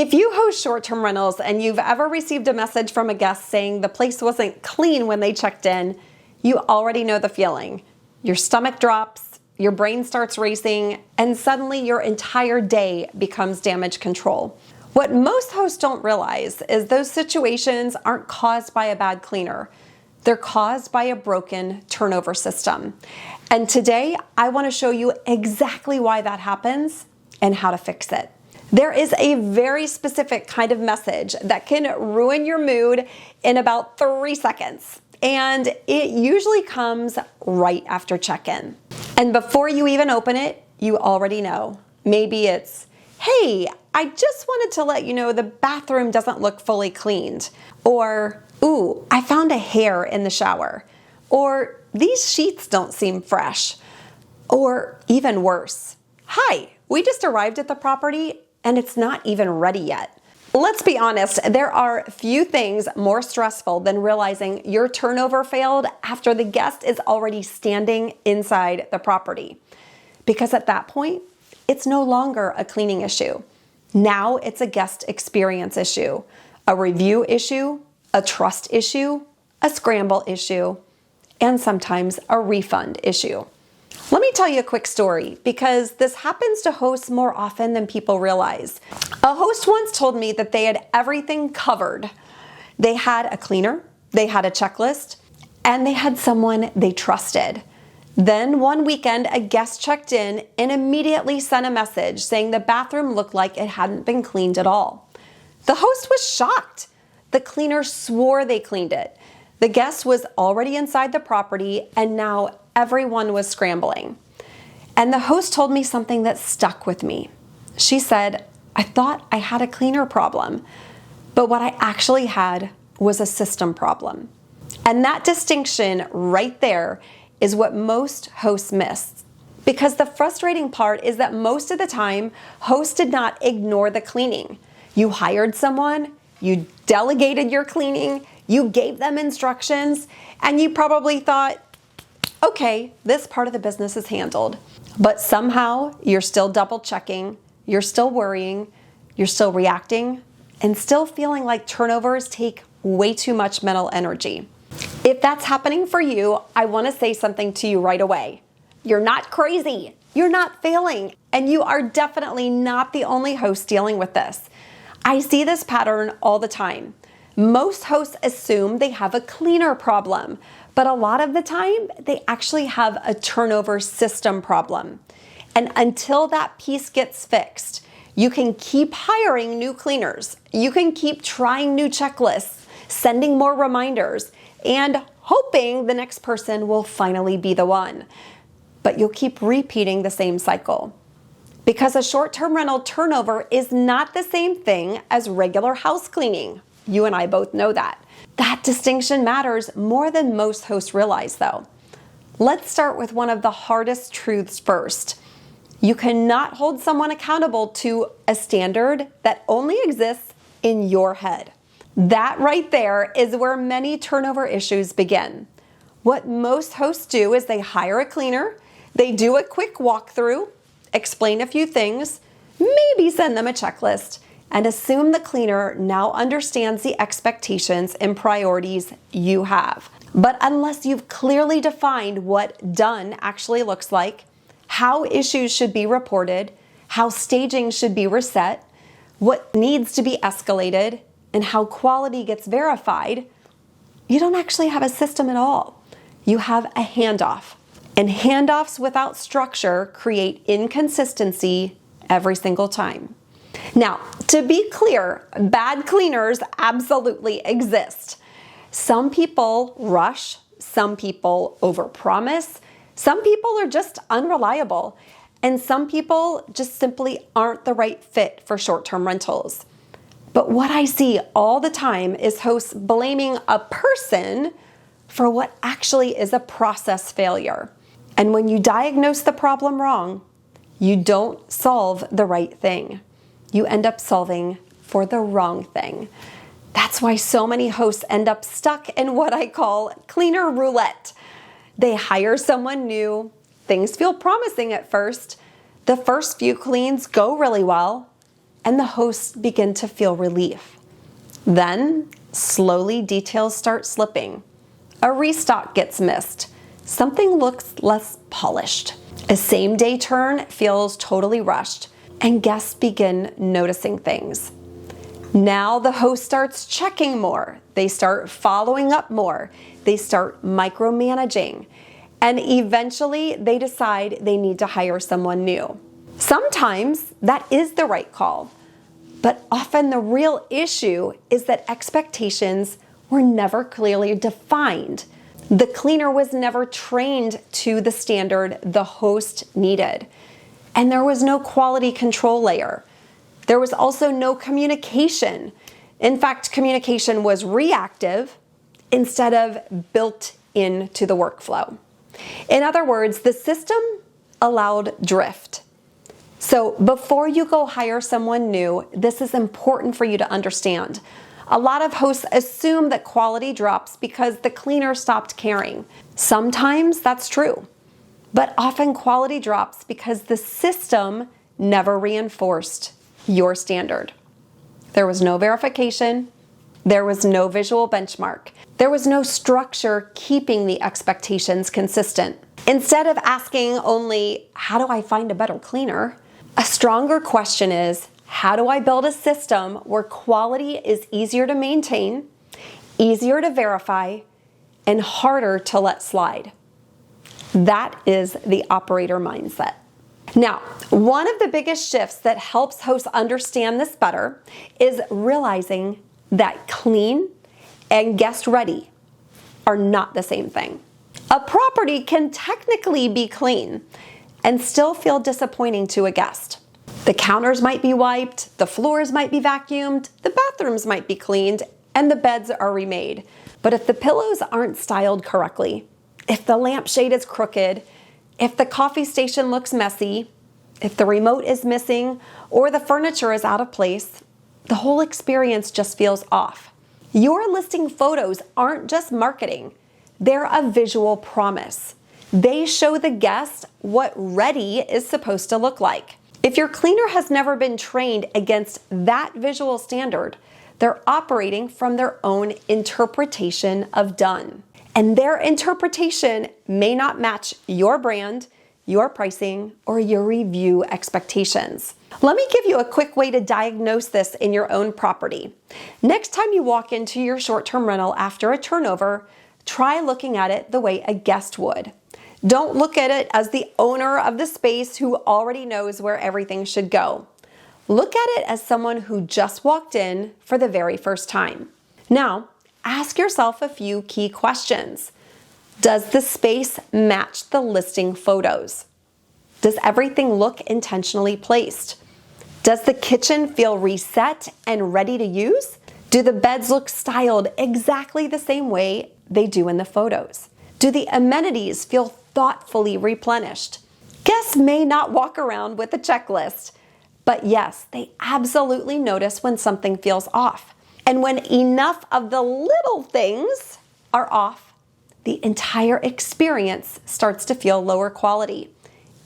If you host short-term rentals and you've ever received a message from a guest saying the place wasn't clean when they checked in, you already know the feeling. Your stomach drops, your brain starts racing, and suddenly your entire day becomes damage control. What most hosts don't realize is those situations aren't caused by a bad cleaner. They're caused by a broken turnover system. And today, I want to show you exactly why that happens and how to fix it. There is a very specific kind of message that can ruin your mood in about 3 seconds. And it usually comes right after check-in. And before you even open it, you already know. Maybe it's, hey, I just wanted to let you know the bathroom doesn't look fully cleaned. Or, ooh, I found a hair in the shower. Or, these sheets don't seem fresh. Or even worse, hi, we just arrived at the property and it's not even ready yet. Let's be honest, there are few things more stressful than realizing your turnover failed after the guest is already standing inside the property. Because at that point, it's no longer a cleaning issue. Now it's a guest experience issue, a review issue, a trust issue, a scramble issue, and sometimes a refund issue. Let me tell you a quick story because this happens to hosts more often than people realize. A host once told me that they had everything covered. They had a cleaner, they had a checklist, and they had someone they trusted. Then one weekend, a guest checked in and immediately sent a message saying the bathroom looked like it hadn't been cleaned at all. The host was shocked. The cleaner swore they cleaned it. The guest was already inside the property and now everyone was scrambling. And the host told me something that stuck with me. She said, I thought I had a cleaner problem, but what I actually had was a system problem. And that distinction right there is what most hosts miss. Because the frustrating part is that most of the time, hosts did not ignore the cleaning. You hired someone, you delegated your cleaning, you gave them instructions, and you probably thought, okay, this part of the business is handled. But somehow you're still double checking, you're still worrying, you're still reacting, and still feeling like turnovers take way too much mental energy. If that's happening for you, I want to say something to you right away. You're not crazy, you're not failing, and you are definitely not the only host dealing with this. I see this pattern all the time. Most hosts assume they have a cleaner problem, but a lot of the time, they actually have a turnover system problem. And until that piece gets fixed, you can keep hiring new cleaners. You can keep trying new checklists, sending more reminders, and hoping the next person will finally be the one. But you'll keep repeating the same cycle. Because a short-term rental turnover is not the same thing as regular house cleaning. You and I both know that. That distinction matters more than most hosts realize, though. Let's start with one of the hardest truths first. You cannot hold someone accountable to a standard that only exists in your head. That right there is where many turnover issues begin. What most hosts do is they hire a cleaner, they do a quick walkthrough, explain a few things, maybe send them a checklist, and assume the cleaner now understands the expectations and priorities you have. But unless you've clearly defined what done actually looks like, how issues should be reported, how staging should be reset, what needs to be escalated, and how quality gets verified, you don't actually have a system at all. You have a handoff. And handoffs without structure create inconsistency every single time. Now, to be clear, bad cleaners absolutely exist. Some people rush, some people overpromise, some people are just unreliable, and some people just simply aren't the right fit for short-term rentals. But what I see all the time is hosts blaming a person for what actually is a process failure. And when you diagnose the problem wrong, you don't solve the right thing. You end up solving for the wrong thing. That's why so many hosts end up stuck in what I call cleaner roulette. They hire someone new, things feel promising at first, the first few cleans go really well, and the hosts begin to feel relief. Then, slowly details start slipping. A restock gets missed. Something looks less polished. A same-day turn feels totally rushed, and guests begin noticing things. Now the host starts checking more. They start following up more. They start micromanaging. And eventually they decide they need to hire someone new. Sometimes that is the right call. But often the real issue is that expectations were never clearly defined. The cleaner was never trained to the standard the host needed. And there was no quality control layer. There was also no communication. In fact, communication was reactive instead of built into the workflow. In other words, the system allowed drift. So before you go hire someone new, this is important for you to understand. A lot of hosts assume that quality drops because the cleaner stopped caring. Sometimes that's true, but often quality drops because the system never reinforced your standard. There was no verification. There was no visual benchmark. There was no structure keeping the expectations consistent. Instead of asking only, how do I find a better cleaner? A stronger question is, how do I build a system where quality is easier to maintain, easier to verify, and harder to let slide? That is the operator mindset. Now, one of the biggest shifts that helps hosts understand this better is realizing that clean and guest ready are not the same thing. A property can technically be clean and still feel disappointing to a guest. The counters might be wiped, the floors might be vacuumed, the bathrooms might be cleaned, and the beds are remade. But if the pillows aren't styled correctly, if the lampshade is crooked, if the coffee station looks messy, if the remote is missing, or the furniture is out of place, the whole experience just feels off. Your listing photos aren't just marketing. They're a visual promise. They show the guest what ready is supposed to look like. If your cleaner has never been trained against that visual standard, they're operating from their own interpretation of done. And their interpretation may not match your brand, your pricing, or your review expectations. Let me give you a quick way to diagnose this in your own property. Next time you walk into your short-term rental after a turnover, try looking at it the way a guest would. Don't look at it as the owner of the space who already knows where everything should go. Look at it as someone who just walked in for the very first time. Now, ask yourself a few key questions. Does the space match the listing photos? Does everything look intentionally placed? Does the kitchen feel reset and ready to use? Do the beds look styled exactly the same way they do in the photos? Do the amenities feel thoughtfully replenished? Guests may not walk around with a checklist, but yes, they absolutely notice when something feels off. And when enough of the little things are off, the entire experience starts to feel lower quality,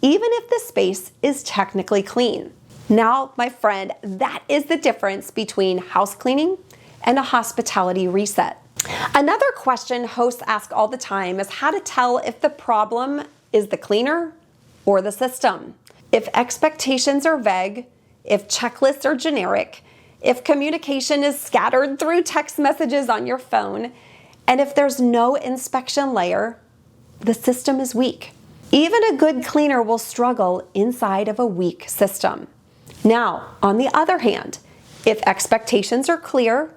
even if the space is technically clean. Now, my friend, that is the difference between house cleaning and a hospitality reset. Another question hosts ask all the time is how to tell if the problem is the cleaner or the system. If expectations are vague, if checklists are generic, if communication is scattered through text messages on your phone, and if there's no inspection layer, the system is weak. Even a good cleaner will struggle inside of a weak system. Now, on the other hand, if expectations are clear,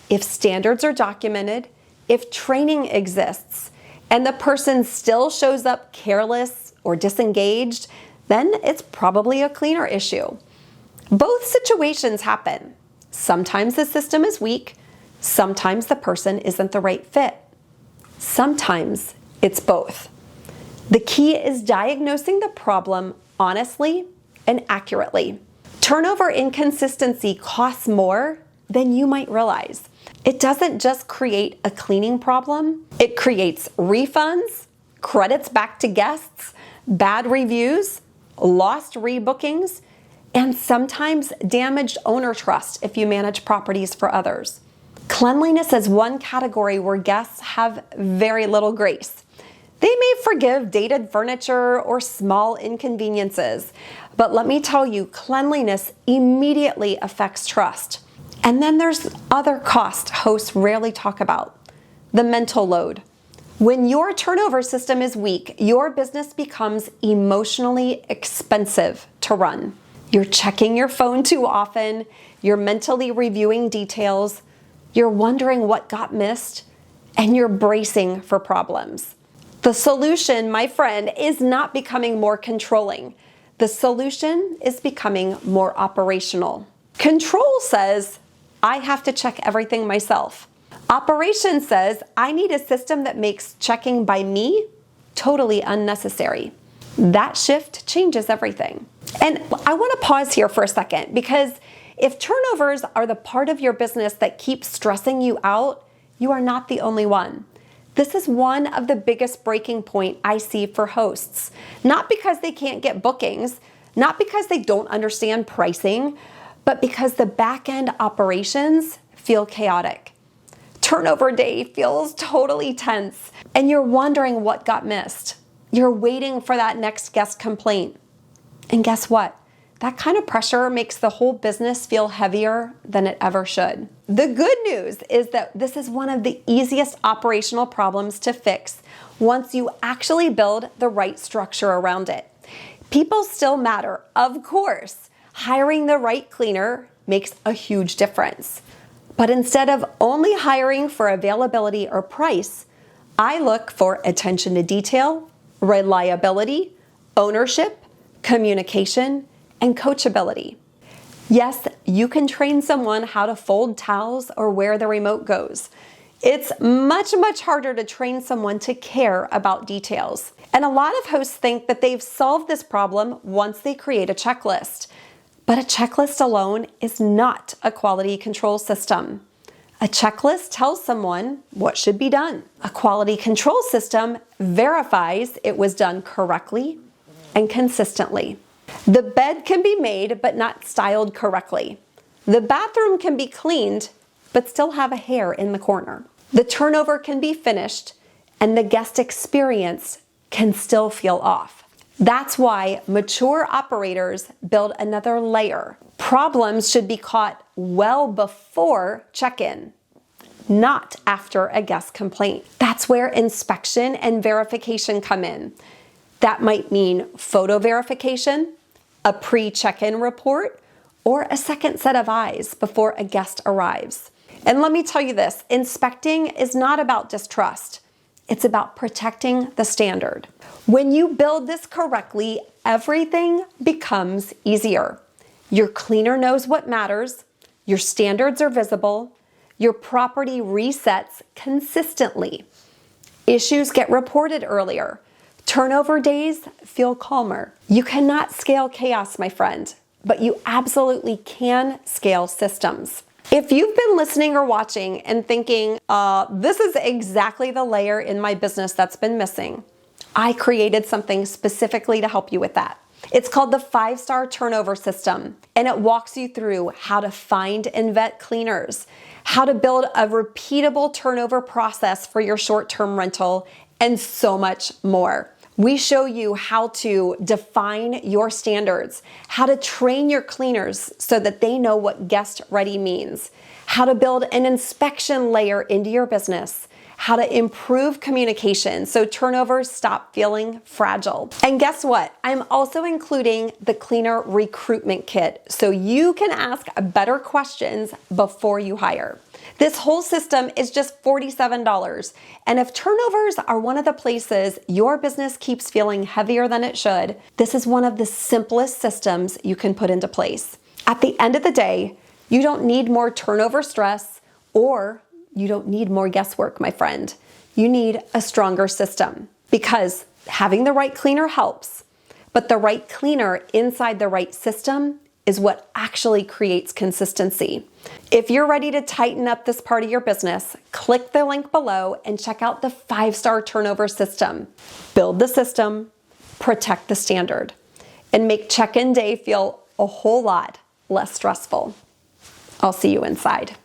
if standards are documented, if training exists, and the person still shows up careless or disengaged, then it's probably a cleaner issue. Both situations happen. Sometimes the system is weak, sometimes the person isn't the right fit. Sometimes it's both. The key is diagnosing the problem honestly and accurately. Turnover inconsistency costs more than you might realize. It doesn't just create a cleaning problem, it creates refunds, credits back to guests, bad reviews, lost rebookings, and sometimes damaged owner trust if you manage properties for others. Cleanliness is one category where guests have very little grace. They may forgive dated furniture or small inconveniences, but let me tell you, cleanliness immediately affects trust. And then there's other costs hosts rarely talk about. The mental load. When your turnover system is weak, your business becomes emotionally expensive to run. You're checking your phone too often, you're mentally reviewing details, you're wondering what got missed, and you're bracing for problems. The solution, my friend, is not becoming more controlling. The solution is becoming more operational. Control says, I have to check everything myself. Operation says, I need a system that makes checking by me totally unnecessary. That shift changes everything. And I want to pause here for a second, because if turnovers are the part of your business that keeps stressing you out, you are not the only one. This is one of the biggest breaking point I see for hosts. Not because they can't get bookings, not because they don't understand pricing, but because the back-end operations feel chaotic. Turnover day feels totally tense, and you're wondering what got missed. You're waiting for that next guest complaint. And guess what? That kind of pressure makes the whole business feel heavier than it ever should. The good news is that this is one of the easiest operational problems to fix once you actually build the right structure around it. People still matter, of course. Hiring the right cleaner makes a huge difference. But instead of only hiring for availability or price, I look for attention to detail, reliability, ownership, communication, and coachability. Yes, you can train someone how to fold towels or where the remote goes. It's much, much harder to train someone to care about details. And a lot of hosts think that they've solved this problem once they create a checklist. But a checklist alone is not a quality control system. A checklist tells someone what should be done. A quality control system verifies it was done correctly and consistently. The bed can be made but not styled correctly. The bathroom can be cleaned but still have a hair in the corner. The turnover can be finished and the guest experience can still feel off. That's why mature operators build another layer. Problems should be caught well before check-in, not after a guest complaint. That's where inspection and verification come in. That might mean photo verification, a pre-check-in report, or a second set of eyes before a guest arrives. And let me tell you this, inspecting is not about distrust. It's about protecting the standard. When you build this correctly, everything becomes easier. Your cleaner knows what matters, your standards are visible, your property resets consistently. Issues get reported earlier. Turnover days feel calmer. You cannot scale chaos, my friend, but you absolutely can scale systems. If you've been listening or watching and thinking, this is exactly the layer in my business that's been missing, I created something specifically to help you with that. It's called the 5-star turnover system, and it walks you through how to find and vet cleaners, how to build a repeatable turnover process for your short-term rental, and so much more. We show you how to define your standards, how to train your cleaners so that they know what guest ready means, how to build an inspection layer into your business, how to improve communication so turnovers stop feeling fragile. And guess what? I'm also including the cleaner recruitment kit so you can ask better questions before you hire. This whole system is just $47. And if turnovers are one of the places your business keeps feeling heavier than it should, this is one of the simplest systems you can put into place. At the end of the day, you don't need more turnover stress or you don't need more guesswork, my friend. You need a stronger system because having the right cleaner helps, but the right cleaner inside the right system is what actually creates consistency. If you're ready to tighten up this part of your business, click the link below and check out the 5-star turnover system. Build the system, protect the standard, and make check-in day feel a whole lot less stressful. I'll see you inside.